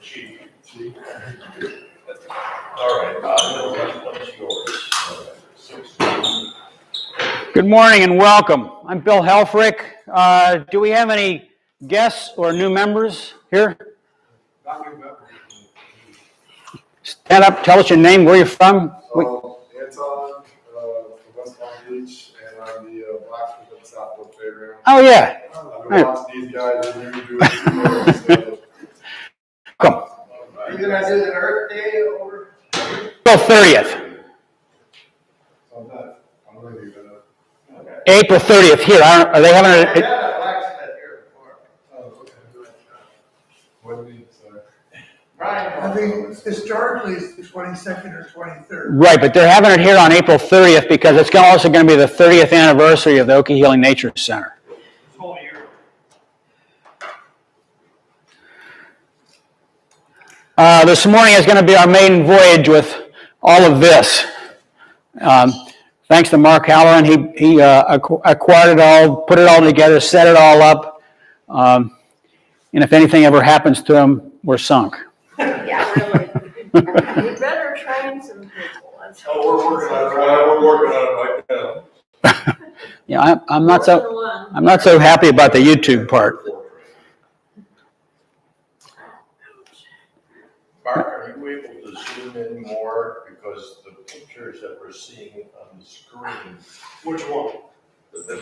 Chief. All right, what's yours? Good morning and welcome. I'm Bill Helfferich. Do we have any guests or new members here? Stand up, tell us your name, where you're from. Anton from West Palm Beach, and I'm the blacksmith at the Southwood Fairground. Oh, yeah. I've been watching these guys interview so. Come. Are you going to do the Earth Day over? April 30th. I'm going to leave it up. Okay. April 30th here. Are they having I a... had a blacksmith here before. Oh, okay. What do you mean, sorry? Brian, I think historically it's the 22nd or 23rd. Right, but they're having it here on April 30th because it's also going to be the 30th anniversary of the Okie Healing Nature Center. whole year. This morning is going to be our maiden voyage with all of this. Thanks to Mark Halloran, he acquired it all, put it all together, set it all up. And if anything ever happens to him, we're sunk. Yeah, really. We better train some people. That's We're working on it right now. Yeah, I'm not so happy about the YouTube part. Mark, are you able to zoom in more? Because the pictures that we're seeing on the screen. Which one? The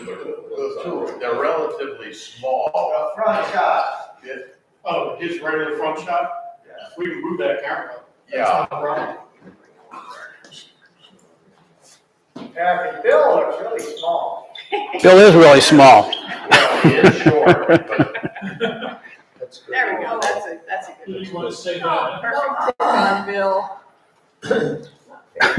two, they're relatively small. Front shot. Oh, his regular front shot? Yeah. We can move that camera. Yeah. That's not a problem. Yeah, because Bill looks really small. Bill is really small. Well, it is short, but that's good. There we go. That's a good You want to say one. that? Perfect tip on Bill.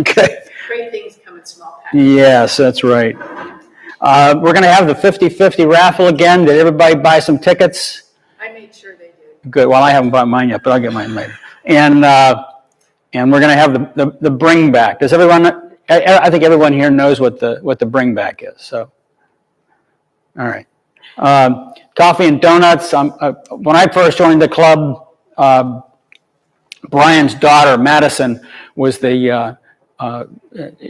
Okay. Great things come in small packages. Yes, that's right. We're going to have the 50-50 raffle again. Did everybody buy some tickets? I made sure they did. Good. Well, I haven't bought mine yet, but I'll get mine later. And we're going to have the bring back. Does everyone? I think everyone here knows what the bring back is. So, all right. Coffee and donuts. When I first joined the club, Brian's daughter Madison was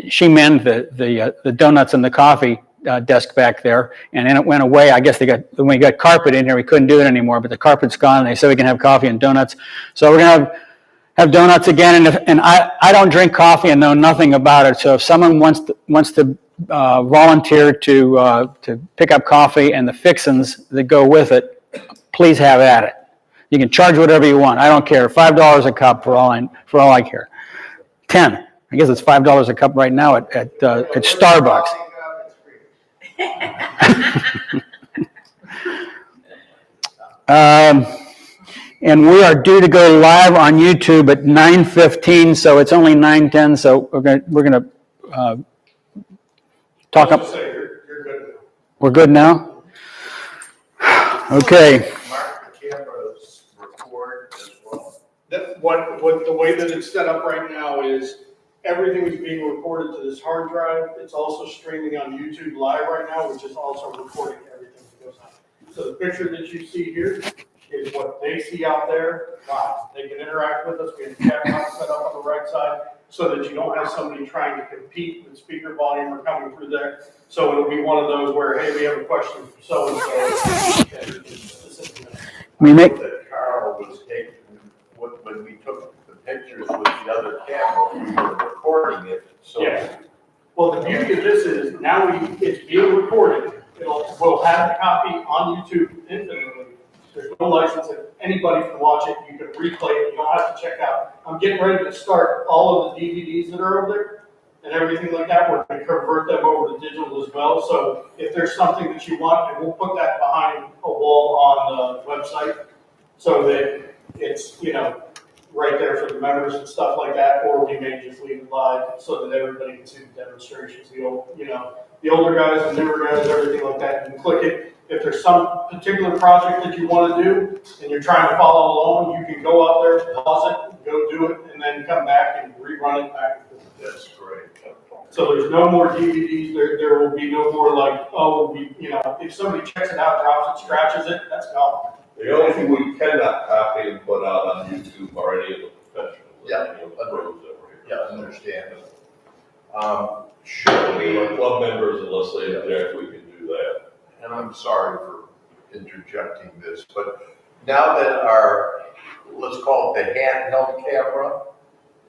she manned the donuts and the coffee desk back there, and then it went away. I guess when we got carpet in here, we couldn't do it anymore. But the carpet's gone, and they said we can have coffee and donuts. So we're gonna have donuts again. And I don't drink coffee and know nothing about it. So if someone wants to volunteer to pick up coffee and the fixins that go with it, please have at it. You can charge whatever you want. I don't care. $5 a cup for all I care. 10. I guess it's $5 a cup right now at Starbucks. And we are due to go live on YouTube at 9:15, so it's only 9:10. So we're gonna talk up. You're good. We're good now. Okay. Mark, the cameras record as well. What the way that it's set up right now is everything is being recorded to this hard drive. It's also streaming on YouTube Live right now, which is also recording everything that goes on. So the picture that you see here is what they see out there live. They can interact with us. We have chat box set up on the right side so that you don't have somebody trying to compete with speaker volume or coming through there. So it'll be one of those where, hey, we have a question for so-and-so. We make. That Carl was taking, when we took the pictures with the other camera, we were recording it, so. Yeah. Well, the beauty of this is now it's being recorded. We'll have the copy on YouTube infinitely. There's no license. If anybody can watch it, you can replay it. You don't have to check out. I'm getting ready to start all of the DVDs that are over there and everything like that. We're going to convert them over to digital as well. So if there's something that you want, and we'll put that behind a wall on the website so that it's, right there for the members and stuff like that, or we may just leave it live so that everybody can see the demonstrations, the older guys, the newer guys, everything like that. You can click it. If there's some particular project that you want to do and you're trying to follow along, you can go out there, pause it, go do it, and then come back and rerun it back and forth. That's great. So there's no more DVDs. There will be no more if somebody checks it out, drops it, scratches it, that's gone. The only thing we cannot copy and put out on YouTube are any of the professionals. Yeah. Any of the pros over here. Yeah, understandable. Should we, Our club members, unless they object, we can do that. and I'm sorry for interjecting this, but now that our, let's call it the handheld camera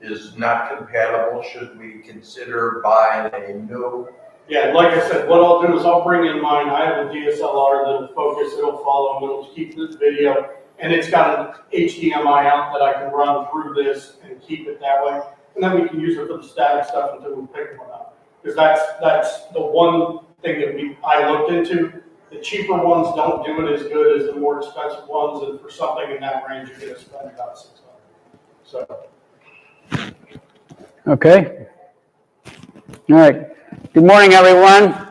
is not compatible, should we consider buying a new? Yeah, like I said, what I'll do is I'll bring in mine. I have a DSLR that'll focus, it'll follow, and it'll keep this video. And it's got an HDMI out that I can run through this and keep it that way. And then we can use it for the static stuff until we pick one up. Because that's the one thing that I looked into. The cheaper ones don't do it as good as the more expensive ones, and for something in that range, you're gonna spend about $600. So. Okay. All right. Good morning, everyone.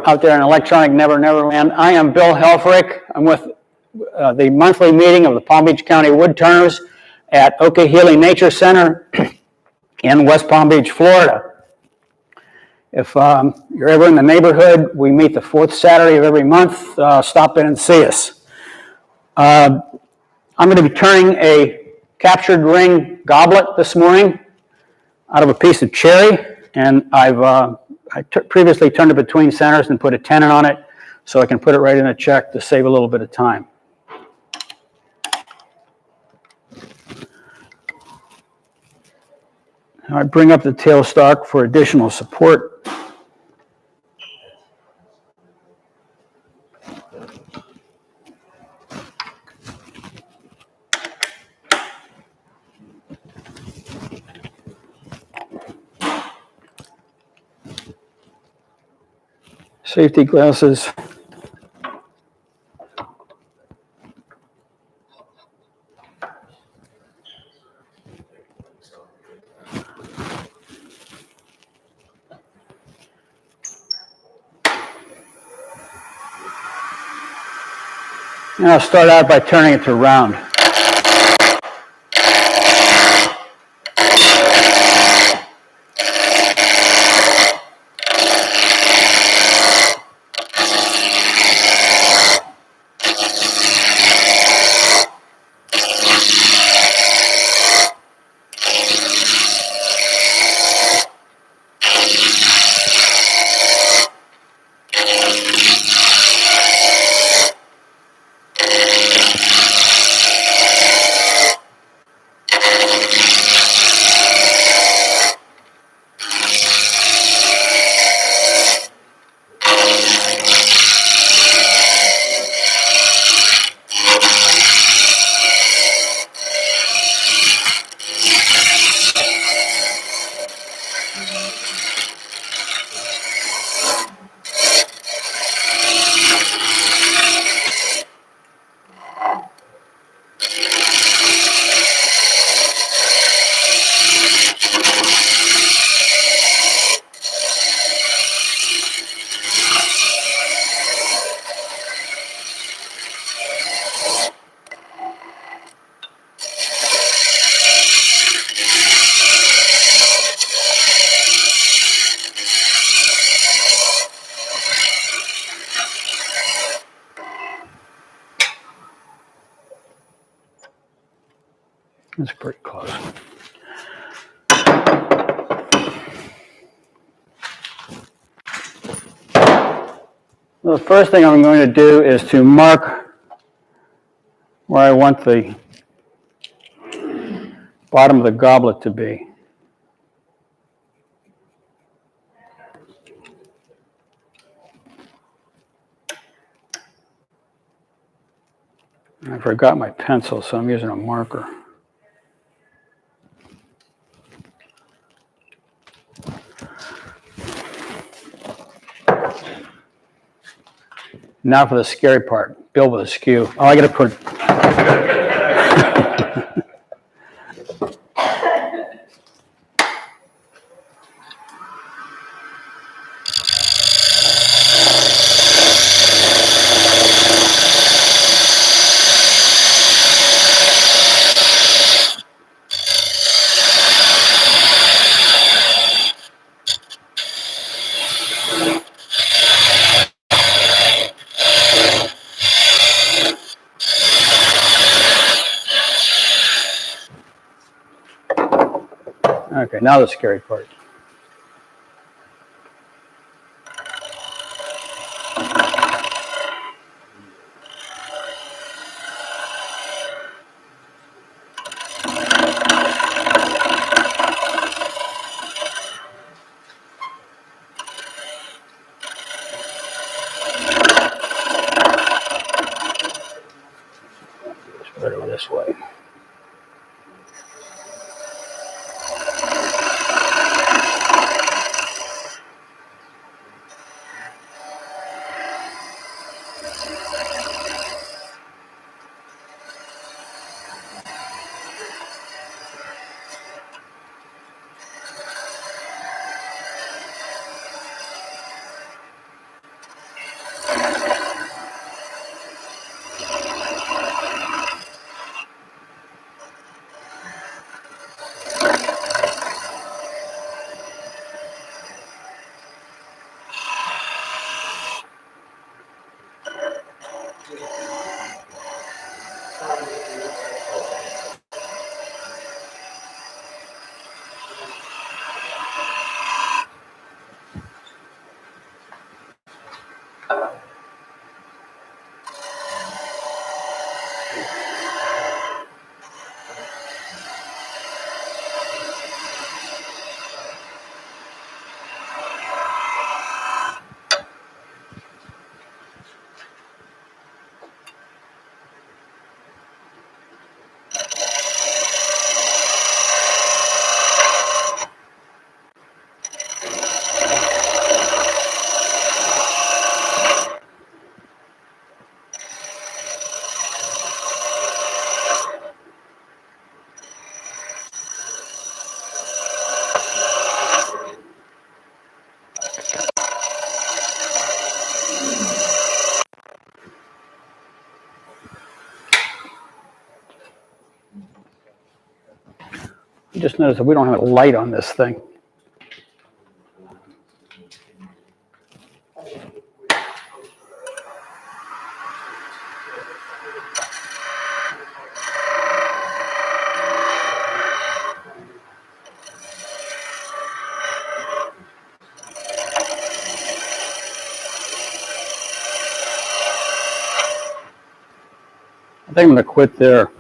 Out there in electronic Neverland. I am Bill Helfferich. I'm with the monthly meeting of the Palm Beach County Woodturners at Okehilly Nature Center in West Palm Beach, Florida. If you're ever in the neighborhood, we meet the fourth Saturday of every month. Stop in and see us. I'm going to be turning a captured ring goblet this morning out of a piece of cherry, and I previously turned it between centers and put a tenon on it so I can put it right in a check to save a little bit of time. I bring up the tailstock for additional support. Safety glasses. And I'll start out by turning it to round. That's pretty close. The first thing I'm going to do is to mark where I want the bottom of the goblet to be. I forgot my pencil, so I'm using a marker. Now for the scary part, Bill with a skew. Oh, I got to put. Okay, now the scary part. It's better this way. I just noticed that we don't have a light on this thing. I think I'm going to quit there.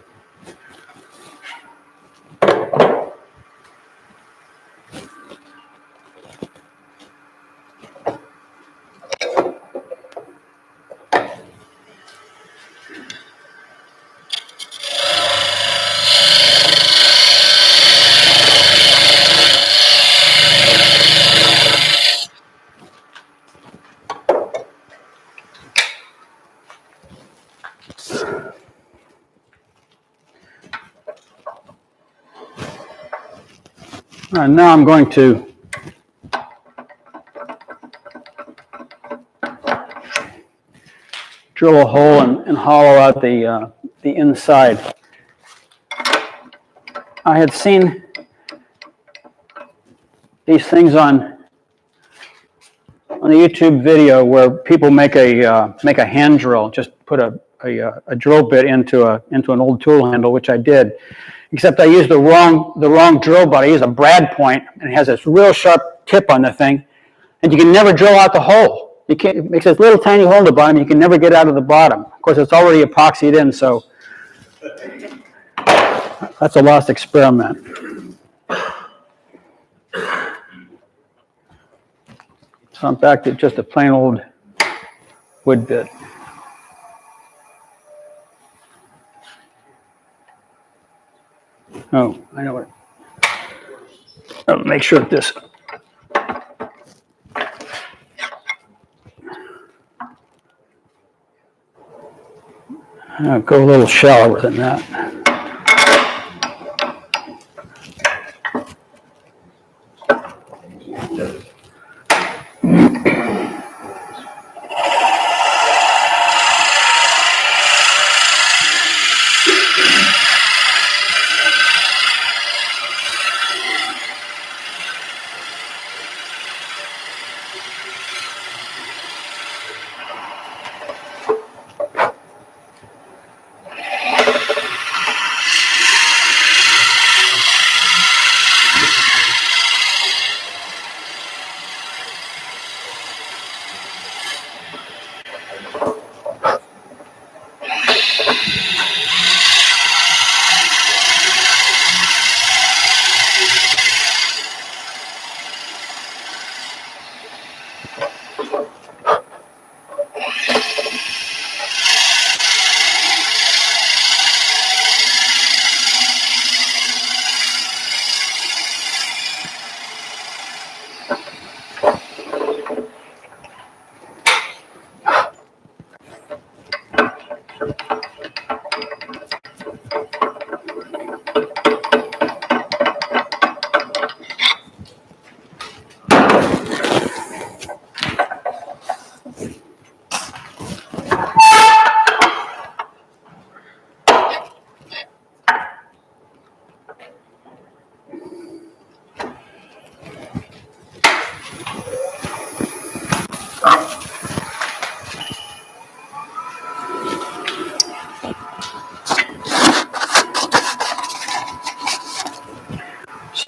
All right, now I'm going to drill a hole and hollow out the inside. I had seen these things on a YouTube video where people make a hand drill, just put a drill bit into an old tool handle, which I did. Except I used the wrong drill bit. I used a brad point, and it has this real sharp tip on the thing, and you can never drill out the hole. You can't. It makes this little tiny hole in the bottom. You can never get out of the bottom. Of course, it's already epoxied in, so that's a lost experiment. So I'm back to just a plain old wood bit. Oh, I know it. I'll make sure that this. I'll go a little shallower than that.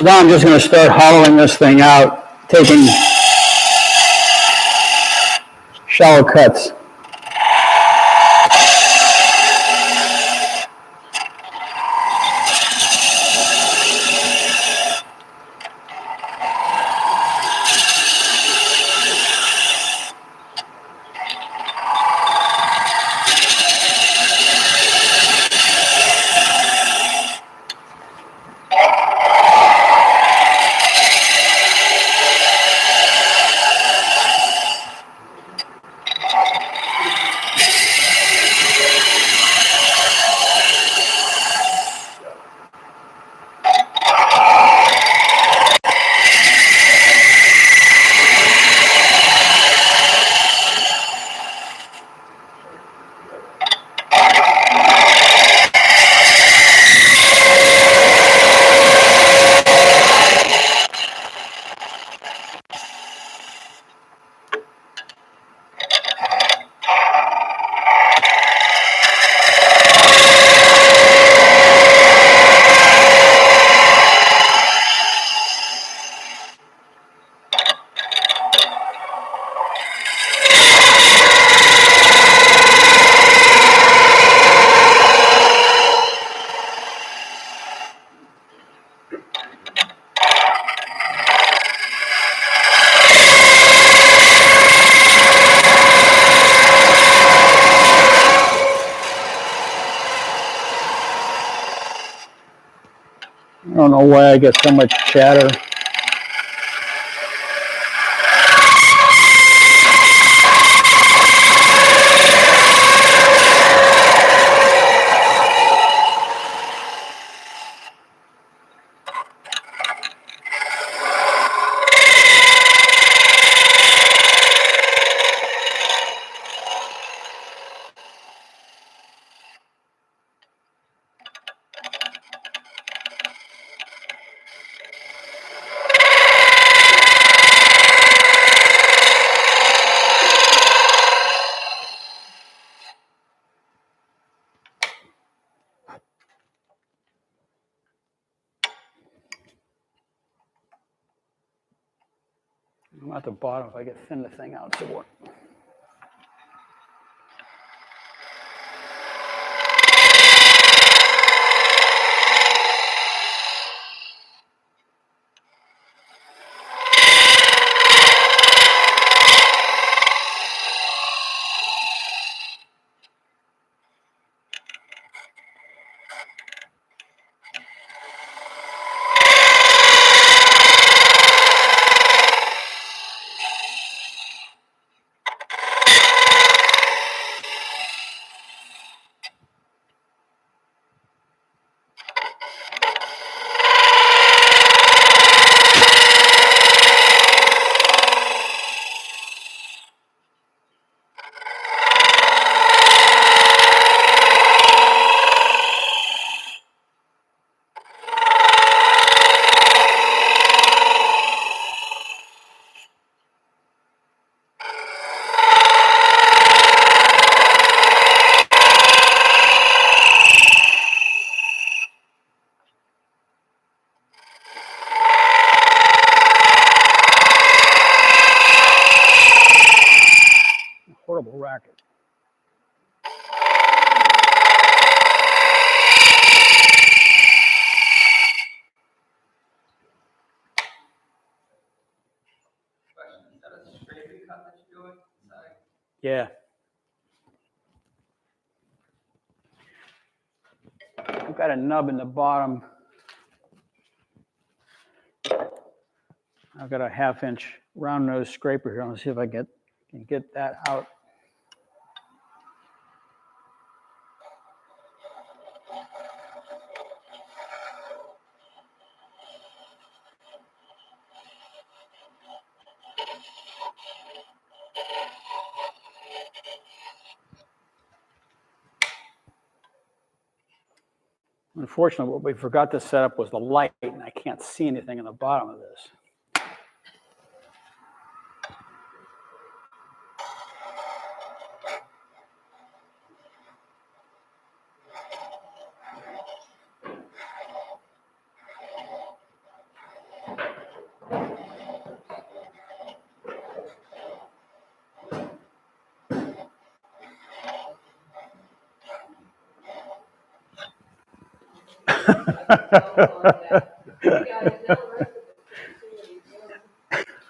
now I'm just going to start hollowing this thing out, taking shallow cuts. I don't know why I get so much chatter. I'm at the bottom if I get thin the thing out some more. Horrible racket. Yeah. I've got a nub in the bottom. I've got a 1/2-inch round nose scraper here. Let's see if I can get that out. Unfortunately, what we forgot to set up was the light, and I can't see anything in the bottom of this.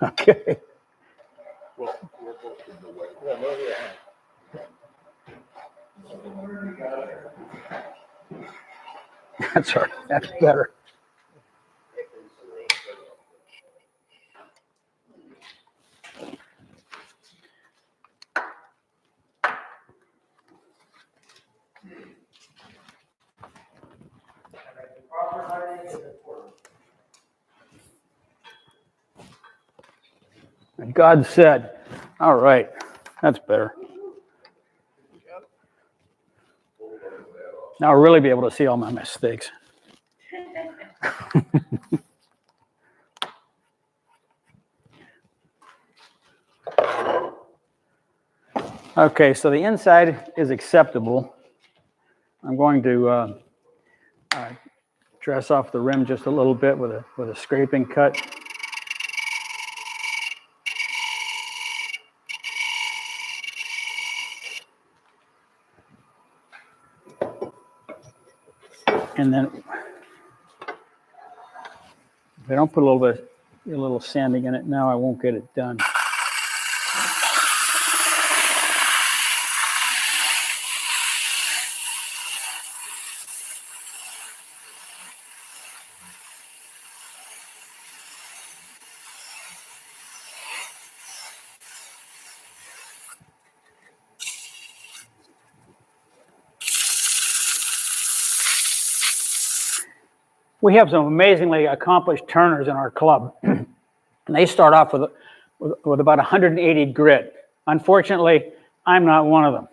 Okay. That's all right. That's better. Proper lighting is important. And God said, all right, that's better. Now I'll really be able to see all my mistakes. Okay, so the inside is acceptable. I'm going to dress off the rim just a little bit with a scraping cut. And then if I don't put a little sanding in it now, I won't get it done. We have some amazingly accomplished turners in our club. And they start off with about 180 grit. Unfortunately, I'm not one of them.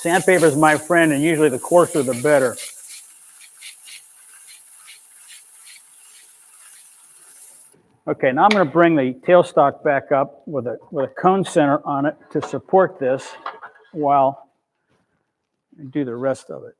Sandpaper is my friend, and usually the coarser the better. Okay, now I'm going to bring the tailstock back up with a cone center on it to support this while I do the rest of it.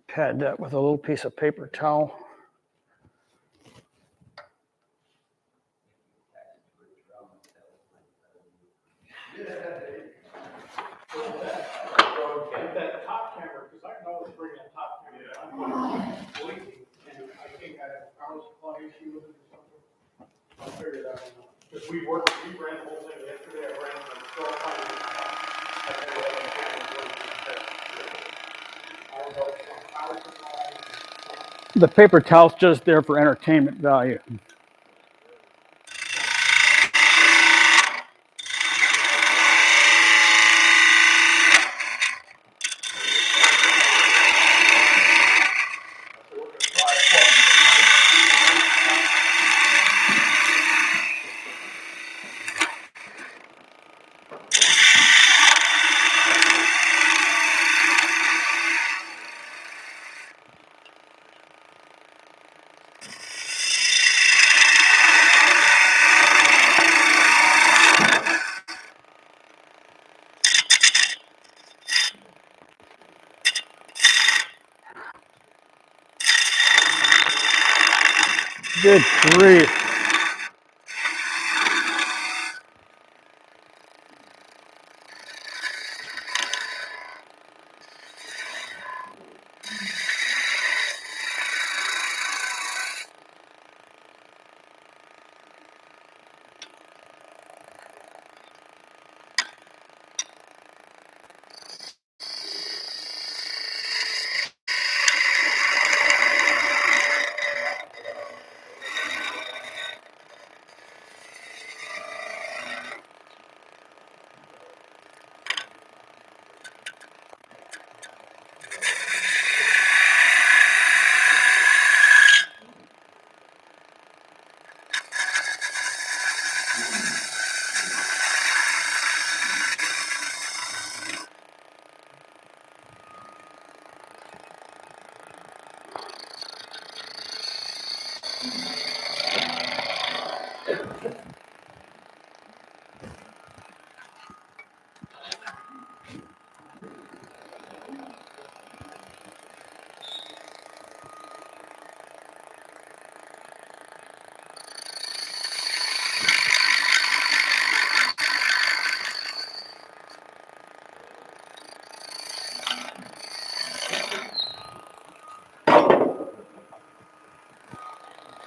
Pad that with a little piece of paper towel. With that top camera, because I can always bring that top camera. I'm blinking, and I think I have a power supply issue with it or something. I'll figure that one out. Because we ran the whole thing yesterday, I ran the 12 times. I don't know if it's on power supply. The paper towel's just there for entertainment value. Good grief.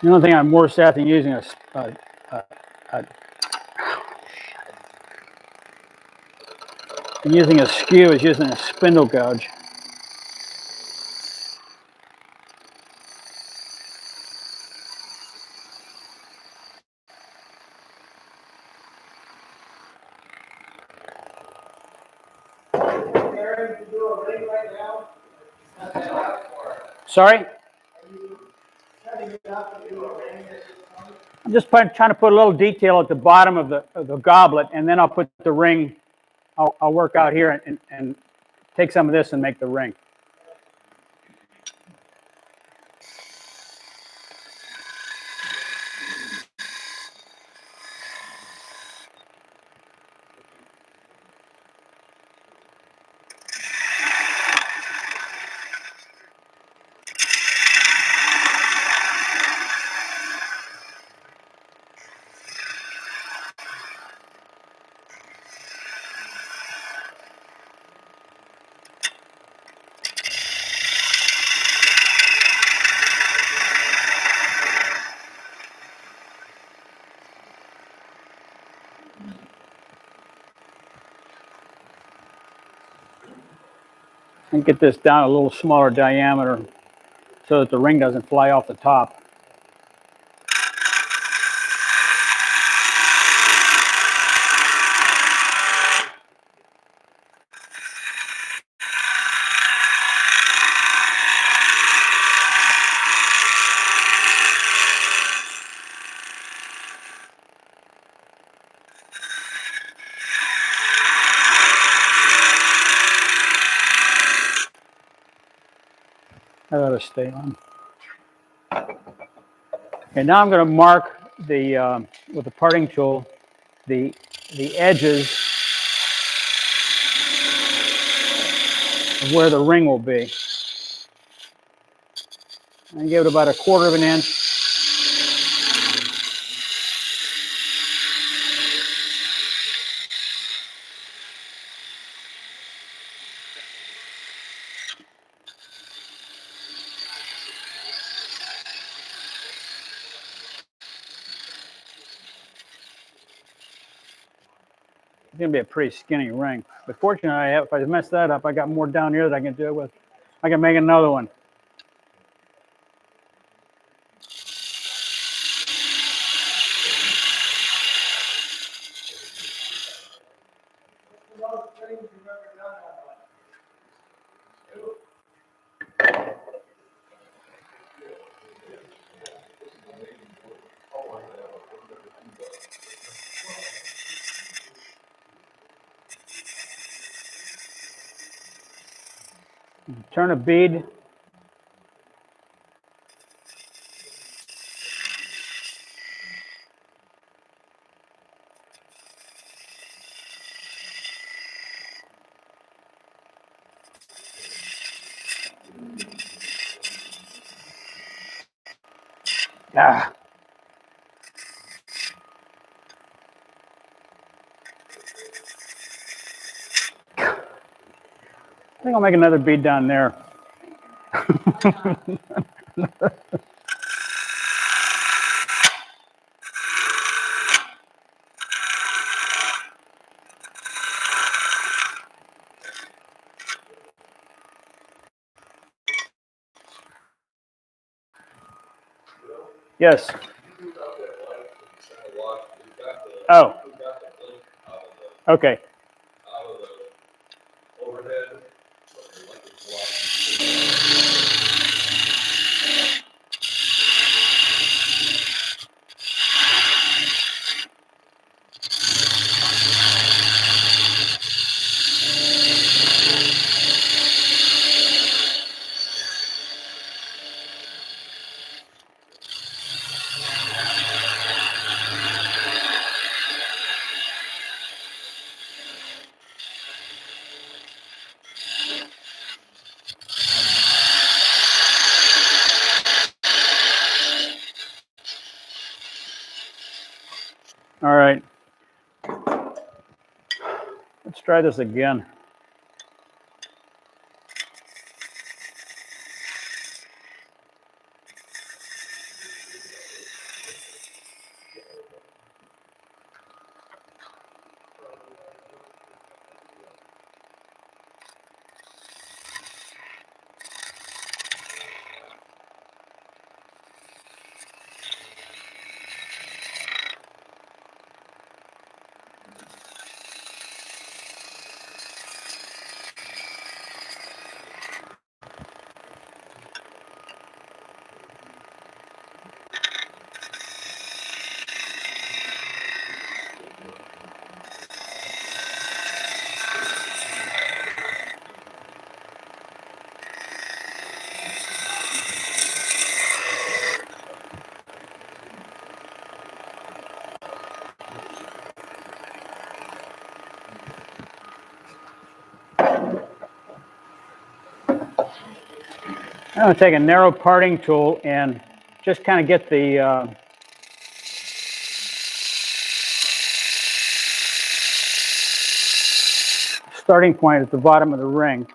The only thing I'm worse at than using using a skew is using a spindle gouge. Aaron, to do a ring right now? Not that hot for it. Sorry? Are you setting it up to do a ring at this point? I'm just trying to put a little detail at the bottom of the goblet, and then I'll put the ring. I'll work out here and take some of this and make the ring. And get this down a little smaller diameter so that the ring doesn't fly off the top. That ought to stay on. Okay, now I'm going to mark the with the parting tool the edges of where the ring will be. And give it about 1/4 of an inch. It's going to be a pretty skinny ring. But fortunately, if I mess that up, I got more down here that I can do it with. I can make another one. What's the most rings you've ever done on one? Turn a bead. Ah. I think I'll make another bead down there. Yes. Oh. Okay. Out of the overhead, like All right. Let's try this again. I'm going to take a narrow parting tool and just kind of get the starting point at the bottom of the ring.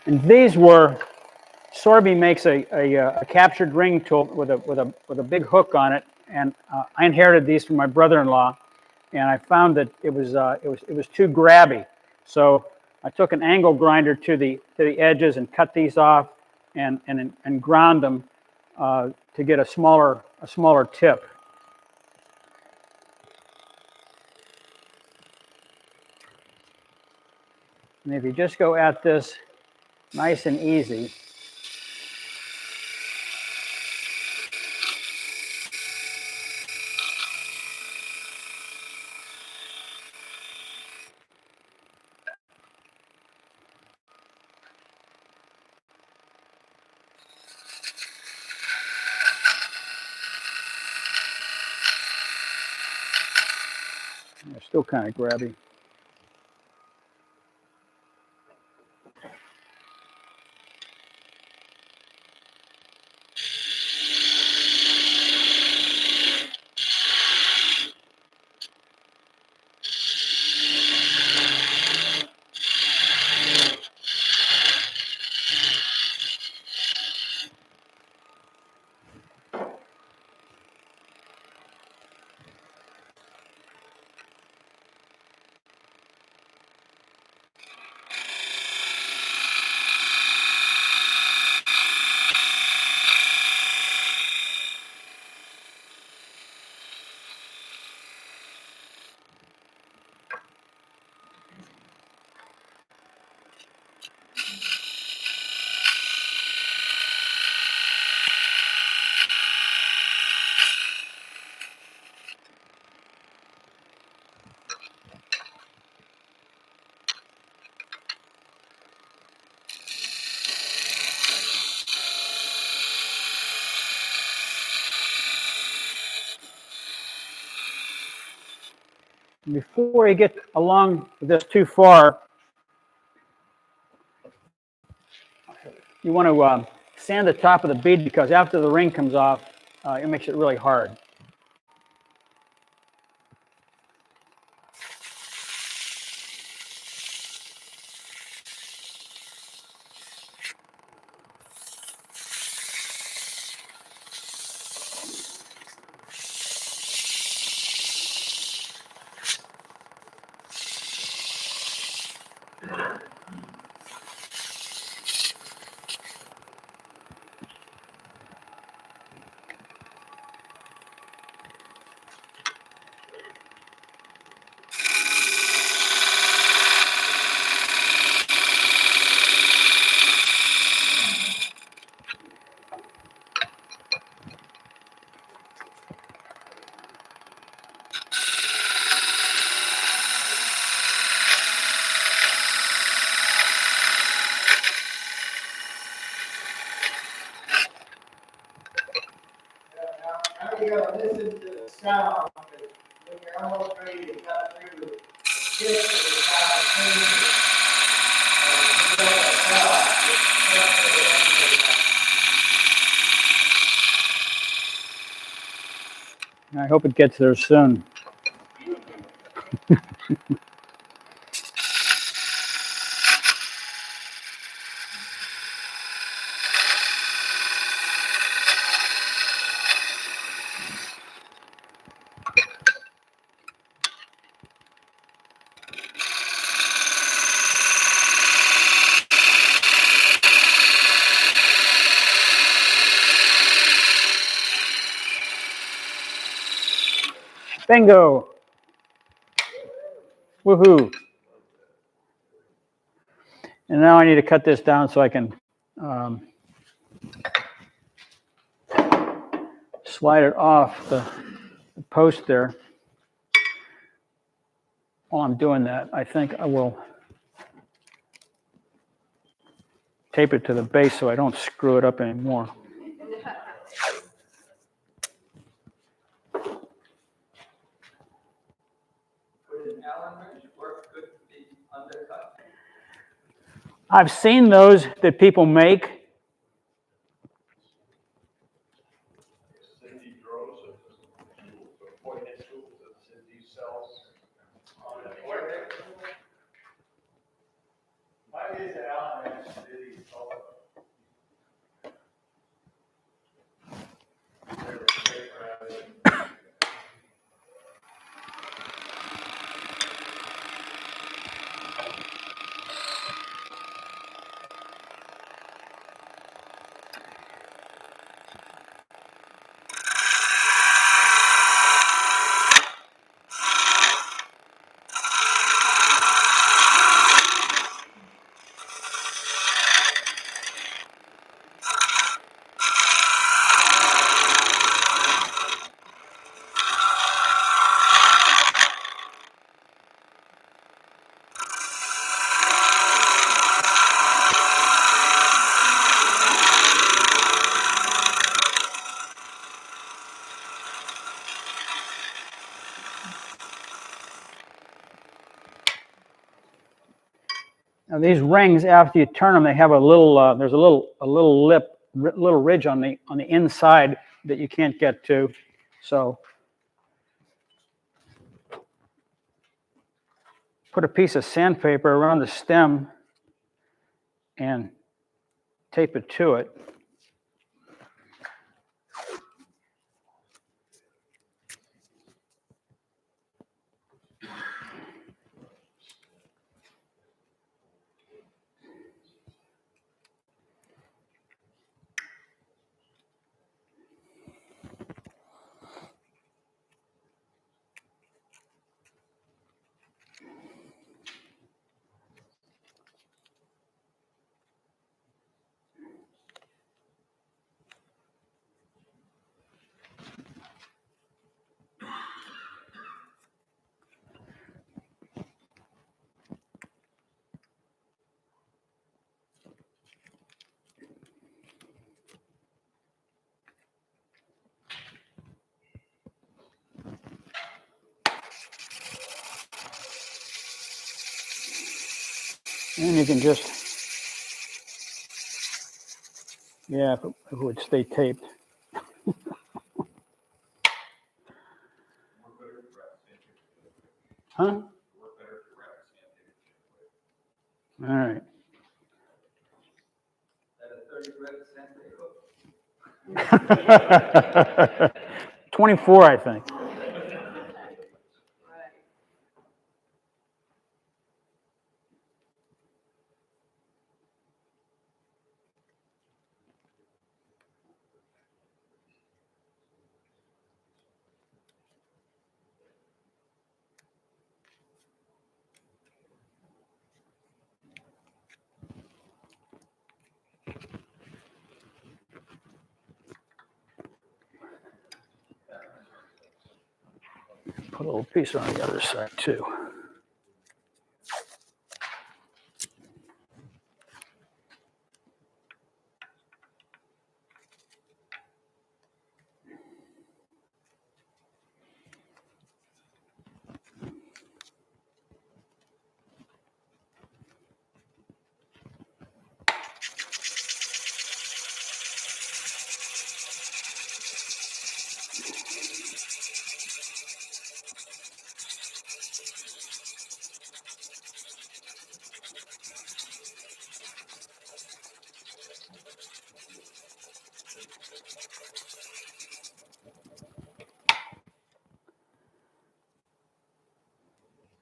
And these were, Sorby makes a captured ring tool with a big hook on it, and I inherited these from my brother-in-law, and I found that it was too grabby, so I took an angle grinder to the edges and cut these off, and ground them to get a smaller tip. And if you just go at this nice and easy. They're still kind of grabby. Before you get along with this too far, you want to sand the top of the bead, because after the ring comes off, it makes it really hard. Now you gotta listen to the sound, when you're almost ready to cut through the stick, it's kind of crazy. I hope it gets there soon. Bingo! Woohoo! And now I need to cut this down so I can slide it off the post there. While I'm doing that, I think I will tape it to the base so I don't screw it up anymore. Would an Allen wrench work good to be undercut? I've seen those that people make. Cindy draws a pointed tool that Cindy sells on the web. Why is an Allen wrench really so? Now these rings, after you turn them, they have a little. There's a little lip, little ridge on the inside that you can't get to. So put a piece of sandpaper around the stem and tape it to it. And you can just, yeah, if it would stay taped. Huh? All right. That a 30 grit sandpaper? 24, I think. Put a little piece on the other side too.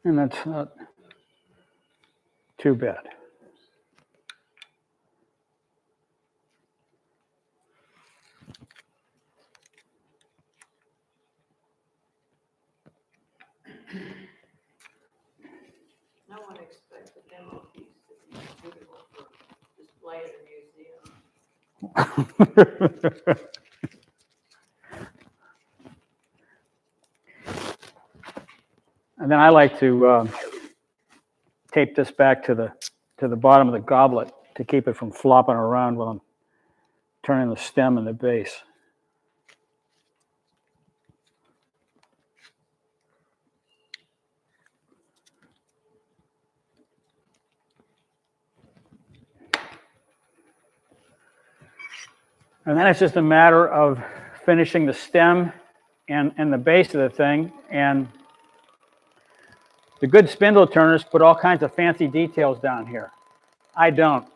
And that's not too bad. No one expects a demo piece to be suitable for display at a museum. And then I like to tape this back to the bottom of the goblet to keep it from flopping around while I'm turning the stem and the base. And then it's just a matter of finishing the stem and the base of the thing. And the good spindle turners put all kinds of fancy details down here. I don't.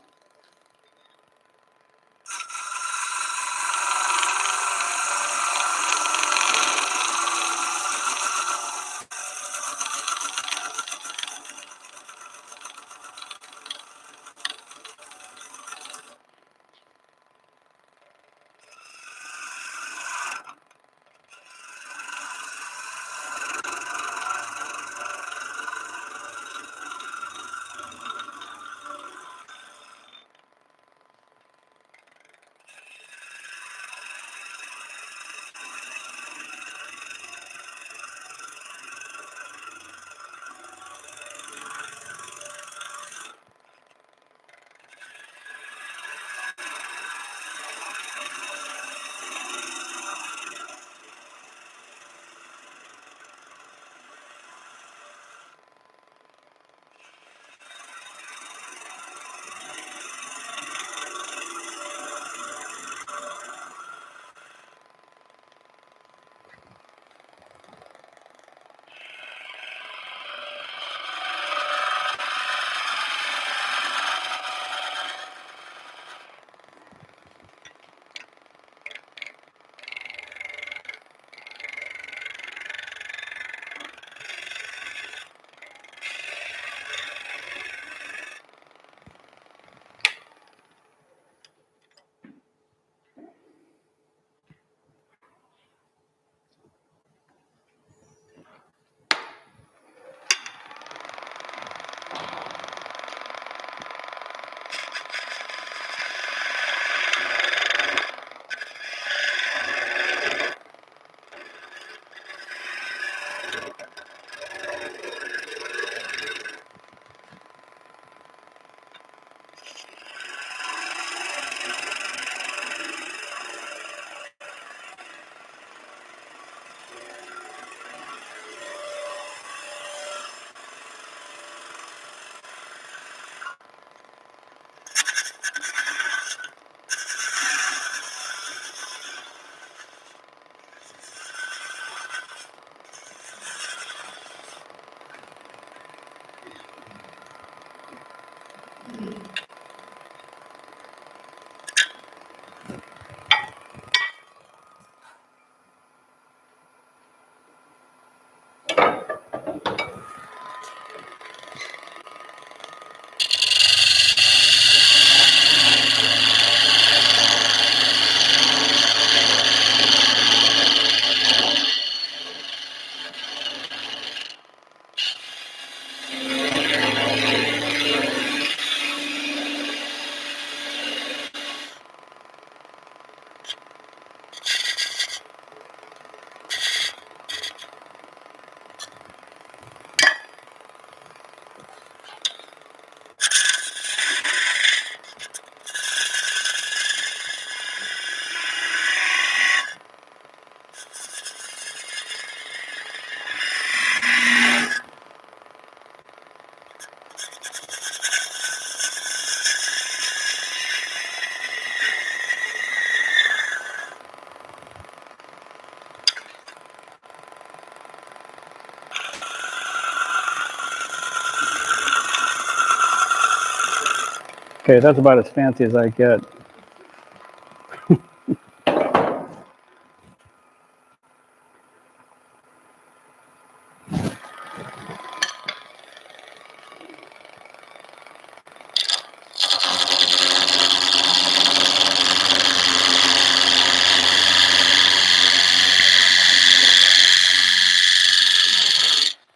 Okay, that's about as fancy as I get.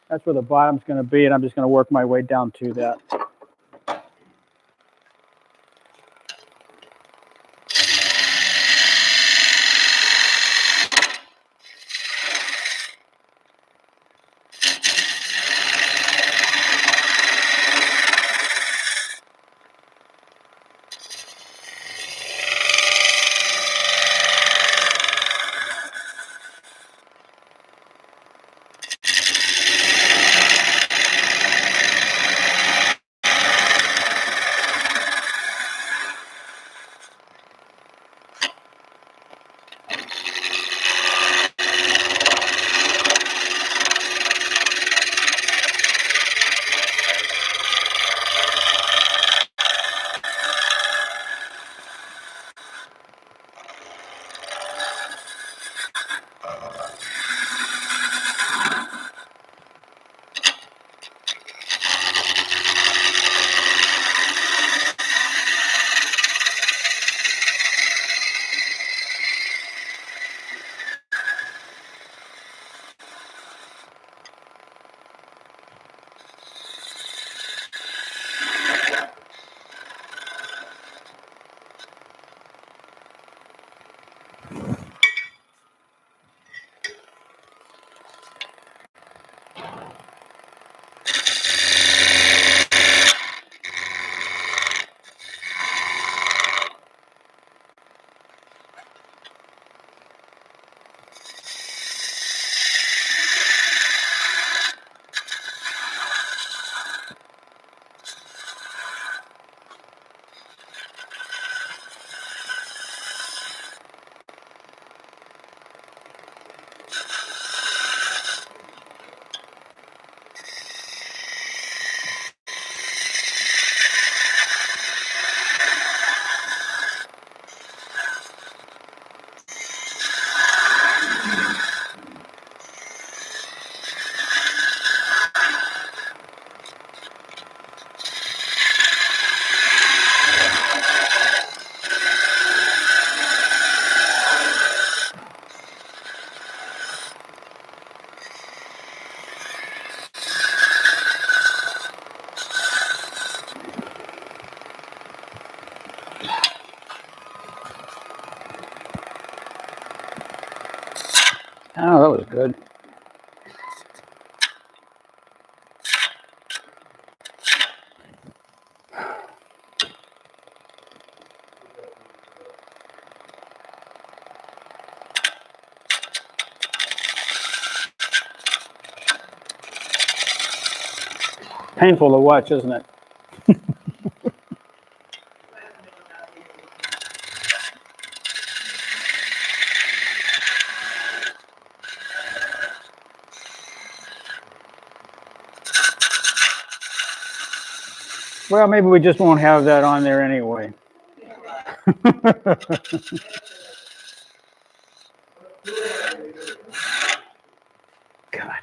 That's where the bottom's going to be, and I'm just going to work my way down to that. Oh, that was good. Painful to watch, isn't it? Well, maybe we just won't have that on there anyway. God.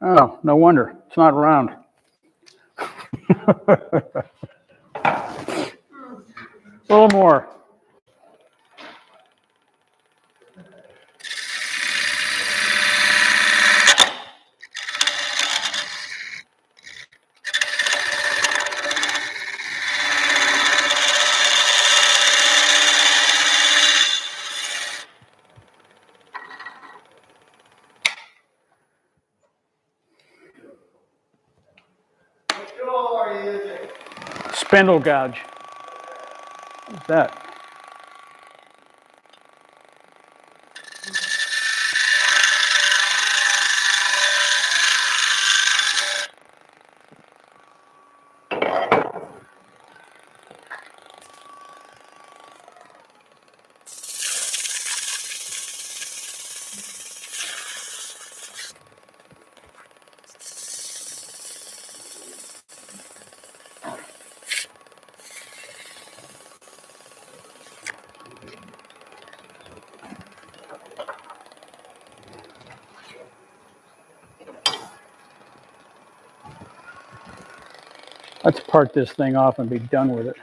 Oh, no wonder. It's not round. A little more. What tool are you using? Spindle gouge. What's that? Let's part this thing off and be done with it.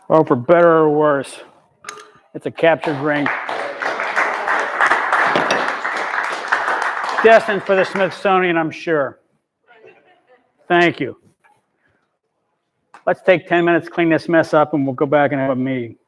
Well, for better or worse, it's a captured ring. Destined for the Smithsonian, I'm sure. Thank you. Let's take 10 minutes, clean this mess up, and we'll go back and have a meeting.